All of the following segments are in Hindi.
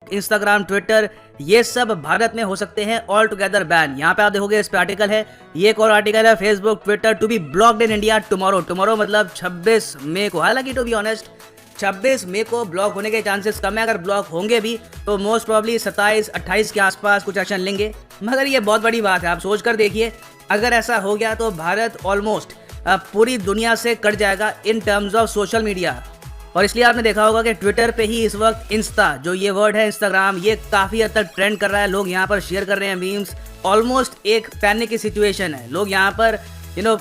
इंस्टाग्राम, ट्विटर, ये सब भारत में हो सकते हैं ऑल टुगेदर बैन। यहाँ पे आप देखोगे इस पे आर्टिकल है, ये एक और आर्टिकल है, Facebook Twitter to be blocked in India tomorrow. Tomorrow मतलब 26 मई को। हालांकि टू बी ऑनेस्ट 26 मई को ब्लॉक होने के चांसेस कम है। अगर ब्लॉक होंगे भी तो मोस्ट प्रॉब्ली 27-28 के आसपास कुछ एक्शन लेंगे। मगर ये बहुत बड़ी बात है, आप सोच कर देखिए, अगर ऐसा हो गया तो भारत ऑलमोस्ट पूरी दुनिया से कट जाएगा in terms of social media. और इसलिए आपने देखा होगा कि ट्विटर पे ही इस वक्त इंस्टा, जो ये वर्ड है इंस्टाग्राम, ये काफ़ी हद तक ट्रेंड कर रहा है। लोग यहाँ पर शेयर कर रहे हैं मीम्स। ऑलमोस्ट एक पैनिक की सिचुएशन है। लोग यहाँ पर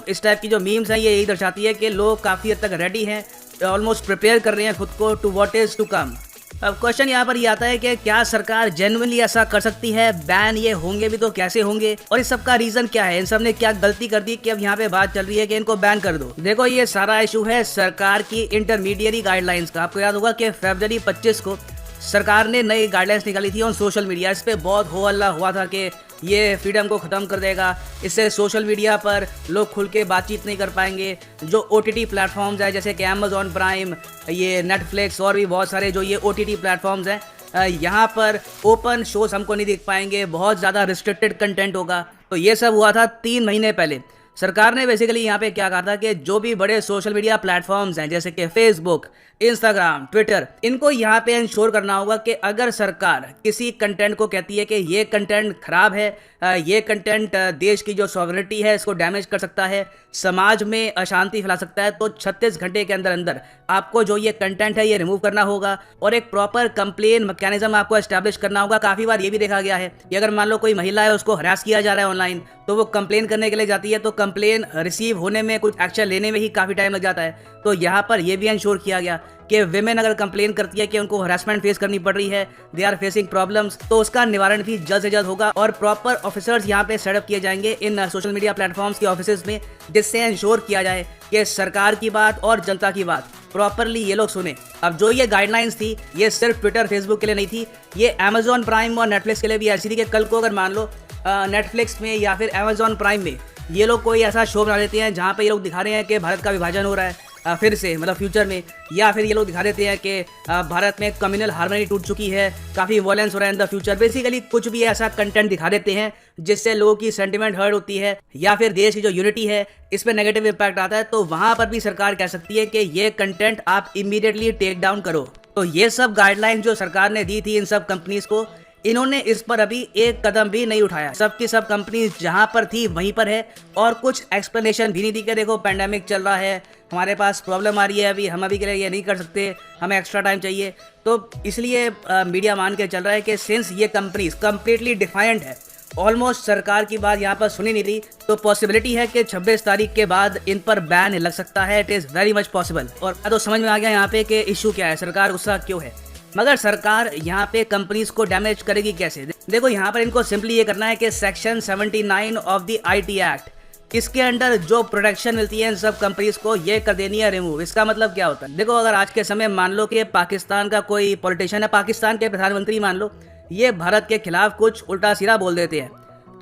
इस टाइप की जो मीम्स हैं ये यही दर्शाती है कि लोग काफ़ी हद तक रेडी हैं, ऑलमोस्ट प्रिपेयर कर रहे हैं खुद को to what is to come. अब क्वेश्चन यहाँ पर ये आता है कि क्या सरकार जेन्युइनली ऐसा कर सकती है? बैन ये होंगे भी तो कैसे होंगे, और इस सब का रीजन क्या है? इन सब ने क्या गलती कर दी कि अब यहाँ पे बात चल रही है कि इनको बैन कर दो? देखो, ये सारा इशू है सरकार की इंटरमीडिएरी गाइडलाइंस का। आपको याद होगा कि फरवरी 25 को सरकार ने नई गाइडलाइंस निकाली थी ऑन सोशल मीडिया। इस पे बहुत हो हल्ला हुआ था कि ये फ्रीडम को ख़त्म कर देगा, इससे सोशल मीडिया पर लोग खुल के बातचीत नहीं कर पाएंगे। जो OTT प्लेटफॉर्म्स है जैसे कि अमेजॉन प्राइम, ये नेटफ्लिक्स और भी बहुत सारे जो ये OTT प्लेटफॉर्म्स हैं, यहाँ पर ओपन शोज हमको नहीं देख पाएंगे, बहुत ज़्यादा रिस्ट्रिक्टेड कंटेंट होगा। तो ये सब हुआ था 3 महीने पहले। सरकार ने बेसिकली यहाँ पे क्या कहा था कि जो भी बड़े सोशल मीडिया प्लेटफॉर्म्स हैं जैसे कि फेसबुक, इंस्टाग्राम, ट्विटर, इनको यहाँ पे इंश्योर करना होगा कि अगर सरकार किसी कंटेंट को कहती है कि ये कंटेंट खराब है, ये कंटेंट देश की जो सॉवरेनिटी है इसको डैमेज कर सकता है, समाज में अशांति फैला सकता है, तो 36 घंटे के अंदर अंदर आपको जो ये कंटेंट है ये रिमूव करना होगा और एक प्रॉपर कंप्लेन मैकेनिज्म आपको एस्टैब्लिश करना होगा। काफ़ी बार ये भी देखा गया है कि अगर मान लो कोई महिला है, उसको हरास किया जा रहा है ऑनलाइन, तो वो कंप्लेन करने के लिए जाती है, तो कंप्लेन रिसीव होने में, कुछ एक्शन लेने में ही काफ़ी टाइम लग जाता है। तो यहाँ पर यह भी इंश्योर किया गया कि विमेन अगर कंप्लेन करती है कि उनको हरासमेंट फेस करनी पड़ रही है, दे आर फेसिंग प्रॉब्लम्स, तो उसका निवारण भी जल्द से जल्द होगा और प्रॉपर ऑफिसर्स यहाँ पे सेटअप किए जाएंगे इन सोशल मीडिया प्लेटफॉर्म्स के ऑफिसेज में, जिससे इंश्योर किया जाए कि सरकार की बात और जनता की बात प्रॉपरली ये लोग सुने। अब जो ये गाइडलाइंस थी ये सिर्फ ट्विटर, फेसबुक के लिए नहीं थी, ये अमेजॉन प्राइम और नेटफ्लिक्स के लिए भी ऐसी थी कि कल को अगर मान लो नेटफ्लिक्स में या फिर अमेजॉन प्राइम में ये लोग कोई ऐसा शो बना देते हैं जहाँ पे ये लोग दिखा रहे हैं कि भारत का विभाजन हो रहा है फिर से, मतलब फ्यूचर में, या फिर ये लोग दिखा देते हैं कि भारत में कम्युनल हार्मनी टूट चुकी है, काफ़ी वायलेंस हो रहा है इन द फ्यूचर, बेसिकली कुछ भी ऐसा कंटेंट दिखा देते हैं जिससे लोगों की सेंटिमेंट हर्ट होती है या फिर देश की जो यूनिटी है इस पर नेगेटिव इम्पैक्ट आता है, तो वहाँ पर भी सरकार कह सकती है कि ये कंटेंट आप इमीडिएटली टेक डाउन करो। तो ये सब गाइडलाइन जो सरकार ने दी थी इन सब कंपनीज को, इन्होंने इस पर अभी एक कदम भी नहीं उठाया। सबकी सब कंपनी जहां पर थी वहीं पर है और कुछ एक्सप्लेनेशन भी नहीं दी कि देखो पेंडेमिक चल रहा है, हमारे पास प्रॉब्लम आ रही है, अभी हम अभी के लिए ये नहीं कर सकते, हमें एक्स्ट्रा टाइम चाहिए। तो इसलिए मीडिया मान के चल रहा है कि सिंस ये कंपनीज कंप्लीटली डिफाइंड है, ऑलमोस्ट सरकार की बात यहाँ पर सुनी नहीं रही, तो पॉसिबिलिटी है कि 26 तारीख के बाद इन पर बैन लग सकता है। It is very much possible. और तो समझ में आ गया यहाँ पे कि इशू क्या है, सरकार गुस्सा क्यों है। मगर सरकार यहाँ पे कंपनीज को डैमेज करेगी कैसे? देखो, यहाँ पर इनको सिंपली ये करना है कि section 79 of the IT act, इसके अंडर जो प्रोटेक्शन मिलती है इन सब कंपनीज को, ये कर देनी है रिमूव। इसका मतलब क्या होता है? देखो, अगर आज के समय मान लो कि पाकिस्तान का कोई पॉलिटिशियन है, पाकिस्तान के प्रधानमंत्री मान लो, ये भारत के खिलाफ कुछ उल्टा सीधा बोल देते हैं,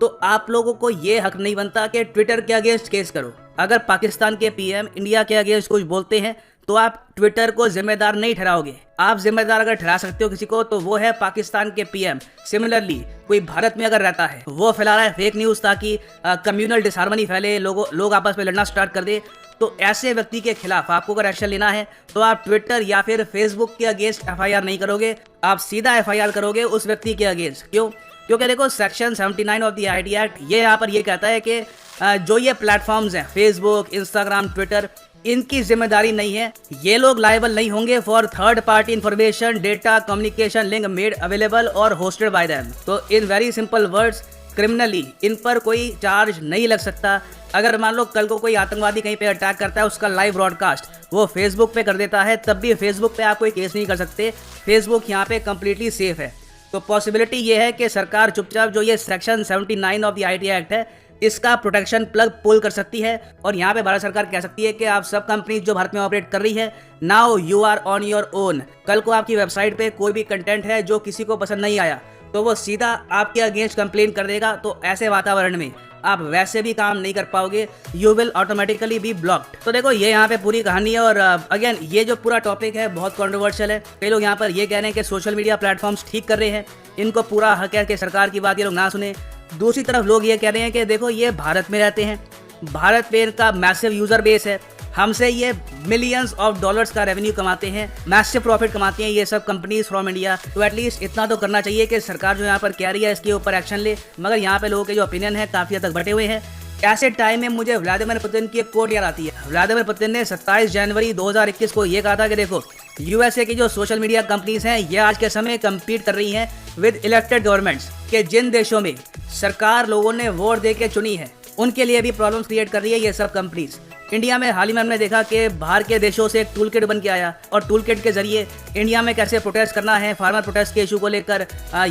तो आप लोगों को ये हक नहीं बनता कि ट्विटर के अगेंस्ट केस करो। अगर पाकिस्तान के PM इंडिया के अगेंस्ट कुछ बोलते हैं तो आप ट्विटर को जिम्मेदार नहीं ठहराओगे। आप जिम्मेदार अगर ठहरा सकते हो किसी को तो वो है पाकिस्तान के PM। सिमिलरली कोई भारत में अगर रहता है, वो फैला रहा है फेक न्यूज़ ताकि कम्युनल डिसहार्मनी फैले, लोग आपस में लड़ना स्टार्ट कर दे, तो ऐसे व्यक्ति के खिलाफ आपको अगर एक्शन लेना है तो आप ट्विटर या फिर फेसबुक के अगेंस्ट FIR नहीं करोगे, आप सीधा FIR करोगे उस व्यक्ति के अगेंस्ट। क्यों? क्योंकि देखो, section 79 of the IT act ये यहाँ पर ये कहता है कि जो ये प्लेटफॉर्म्स हैं फेसबुक, इंस्टाग्राम, ट्विटर, इनकी जिम्मेदारी नहीं है, ये लोग लायबल नहीं होंगे for third party information, data, communication link made available और होस्टेड बाय देम। तो in very simple words, criminally इन पर कोई चार्ज नहीं लग सकता। अगर मान लो कल को कोई आतंकवादी कहीं पे अटैक करता है, उसका लाइव ब्रॉडकास्ट वो फेसबुक पे कर देता है, तब भी फेसबुक पे आप कोई केस नहीं कर सकते। फेसबुक यहाँ पे कंप्लीटली सेफ है। तो पॉसिबिलिटी ये है कि सरकार चुपचाप जो ये section 79 of the IT act है इसका प्रोटेक्शन प्लग पुल कर सकती है और यहाँ पे भारत सरकार कह सकती है कि आप सब कंपनी जो भारत में ऑपरेट कर रही है, now you are on your own. कल को आपकी वेबसाइट पे कोई भी कंटेंट है जो किसी को पसंद नहीं आया तो वो सीधा आपके अगेंस्ट कंप्लेन कर देगा। तो ऐसे वातावरण में आप वैसे भी काम नहीं कर पाओगे, you will automatically be blocked. तो देखो ये यहाँ पे पूरी कहानी है। और अगेन ये जो पूरा टॉपिक है बहुत कॉन्ट्रोवर्शियल है। कई लोग यहाँ पर ये कह रहे हैं कि सोशल मीडिया प्लेटफॉर्म्स ठीक कर रहे हैं, इनको पूरा हक है कि सरकार की बात ये लोग ना सुने। दूसरी तरफ लोग ये कह रहे हैं कि देखो ये भारत में रहते हैं, भारत पे इनका मैसिव यूजर बेस है, हमसे ये मिलियंस ऑफ डॉलर्स का रेवेन्यू कमाते हैं, मैसिव प्रॉफिट कमाते हैं ये सब कंपनीज फ्रॉम इंडिया। तो एटलीस्ट इतना तो करना चाहिए कि सरकार जो यहाँ पर कह रही है इसके ऊपर एक्शन ले। मगर यहाँ पे लोगों के जो ओपिनियन है काफी हद तक बटे हुए हैं। ऐसे टाइम में मुझे व्लादिमीर पुतिन की एक कोट याद आती है। व्लादिमीर पुतिन ने 27 जनवरी 2021 को ये कहा था कि देखो यूएसए की जो सोशल मीडिया कंपनीज हैं ये आज के समय कम्पीट कर रही हैं विद इलेक्टेड गवर्नमेंट्स, के जिन देशों में सरकार लोगों ने वोट दे के चुनी है उनके लिए भी प्रॉब्लम्स क्रिएट कर रही है ये सब कंपनीज। इंडिया में हाल ही में हमने देखा कि बाहर के देशों से एक टूल किट बन के आया और टूल किट के जरिए इंडिया में कैसे प्रोटेस्ट करना है, फार्मर प्रोटेस्ट के इशू को लेकर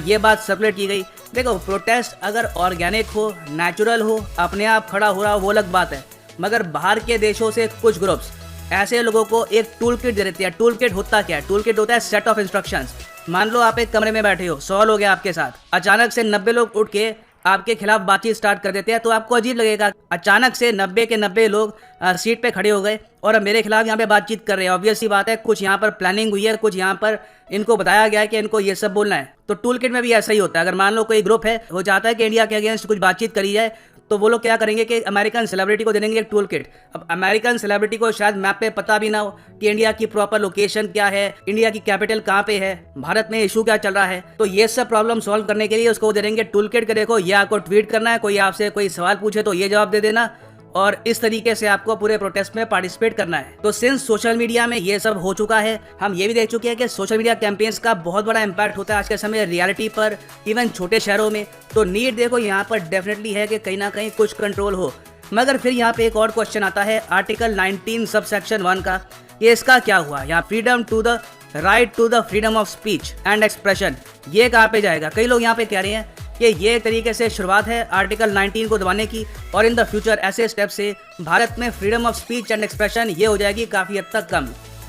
ये बात सर्कुलेट की गई। देखो प्रोटेस्ट अगर ऑर्गेनिक हो, नेचुरल हो, अपने आप खड़ा हो रहा हो वो अलग बात है, मगर बाहर के देशों से कुछ ग्रुप्स ऐसे लोगों को एक टूल किट दे देते हैं। टूल किट होता क्या है? टूल किट होता है सेट ऑफ इंस्ट्रक्शंस। मान लो आप एक कमरे में बैठे हो, 100 लोग हैं आपके साथ, अचानक से 90 लोग उठ के आपके खिलाफ बातचीत स्टार्ट कर देते हैं तो आपको अजीब लगेगा। अचानक से 90 के 90 लोग सीट पे खड़े हो गए और अब मेरे खिलाफ यहाँ पे बातचीत कर रहे हैं। ऑब्वियस सी बात है कुछ यहाँ पर प्लानिंग हुई है, कुछ यहाँ पर इनको बताया गया है कि इनको ये सब बोलना है। तो टूल किट में भी ऐसा ही होता है। अगर मान लो कोई ग्रुप है वो चाहता है कि इंडिया के अगेंस्ट कुछ बातचीत करी जाए तो वो लोग क्या करेंगे कि अमेरिकन सेलिब्रिटी को दे देंगे एक टूल किट। अब अमेरिकन सेलिब्रिटी को शायद मैप पे पता भी ना हो कि इंडिया की प्रॉपर लोकेशन क्या है, इंडिया की कैपिटल कहाँ पे है, भारत में इशू क्या चल रहा है। तो ये सब प्रॉब्लम सॉल्व करने के लिए उसको दे देंगे टूल किट के देखो ये आपको ट्वीट करना है, कोई आपसे कोई सवाल पूछे तो ये जवाब दे देना और इस तरीके से आपको पूरे प्रोटेस्ट में पार्टिसिपेट करना है। तो सिंस सोशल मीडिया में ये सब हो चुका है, हम ये भी देख चुके हैं कि सोशल मीडिया कैंपेन्स का बहुत बड़ा इम्पैक्ट होता है आज के समय रियलिटी पर, इवन छोटे शहरों में। तो नीड देखो यहाँ पर डेफिनेटली है कि कहीं ना कहीं कुछ कंट्रोल हो। मगर फिर यहाँ पे एक और क्वेश्चन आता है आर्टिकल 19 सबसेक्शन 1 का, ये इसका क्या हुआ? यहाँ freedom to the right to the freedom of speech and expression, ये कहाँ पे जाएगा? कई लोग यहाँ पे कह रहे हैं कि ये एक तरीके से शुरुआत है आर्टिकल 19 को दबाने की और इन द फ्यूचर ऐसे स्टेप से भारत में freedom of speech and expression ये हो जाएगी काफ़ी हद तक कम।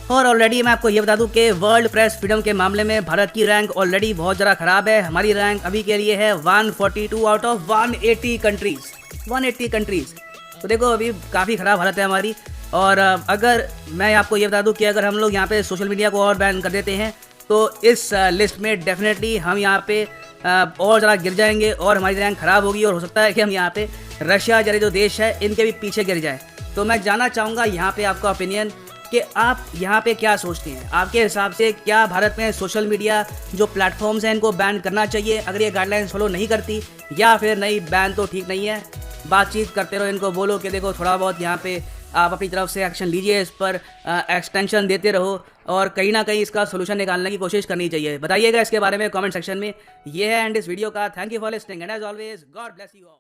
और ऑलरेडी मैं आपको ये बता दूं कि वर्ल्ड प्रेस फ्रीडम के मामले में भारत की रैंक ऑलरेडी बहुत ज़रा ख़राब है। हमारी रैंक अभी के लिए है 142 आउट ऑफ 180 कंट्रीज़, 180 कंट्रीज़। तो देखो अभी काफ़ी ख़राब हालत है हमारी। और अगर मैं आपको ये बता दूं कि अगर हम लोग यहाँ पे सोशल मीडिया को और बैन कर देते हैं तो इस लिस्ट में डेफिनेटली हम यहाँ पे और ज़रा गिर जाएंगे और हमारी रैंक ख़राब होगी और हो सकता है कि हम यहाँ पे रशिया जैसे जो देश है इनके भी पीछे गिर जाए। तो मैं जानना चाहूँगा यहाँ पे आपका ओपिनियन कि आप यहाँ पे क्या सोचते हैं? आपके हिसाब से क्या भारत में सोशल मीडिया जो प्लेटफॉर्म्स हैं इनको बैन करना चाहिए अगर ये गाइडलाइंस फॉलो नहीं करती, या फिर नहीं बैन तो ठीक नहीं है, बातचीत करते रहो, इनको बोलो कि देखो थोड़ा बहुत यहाँ पे आप अपनी तरफ से एक्शन लीजिए, इस पर एक्सटेंशन देते रहो और कहीं ना कहीं इसका सोल्यूशन निकालने की कोशिश करनी चाहिए? बताइएगा इसके बारे में कमेंट सेक्शन में। ये है एंड इस वीडियो का। Thank you for listening and as always God bless you all.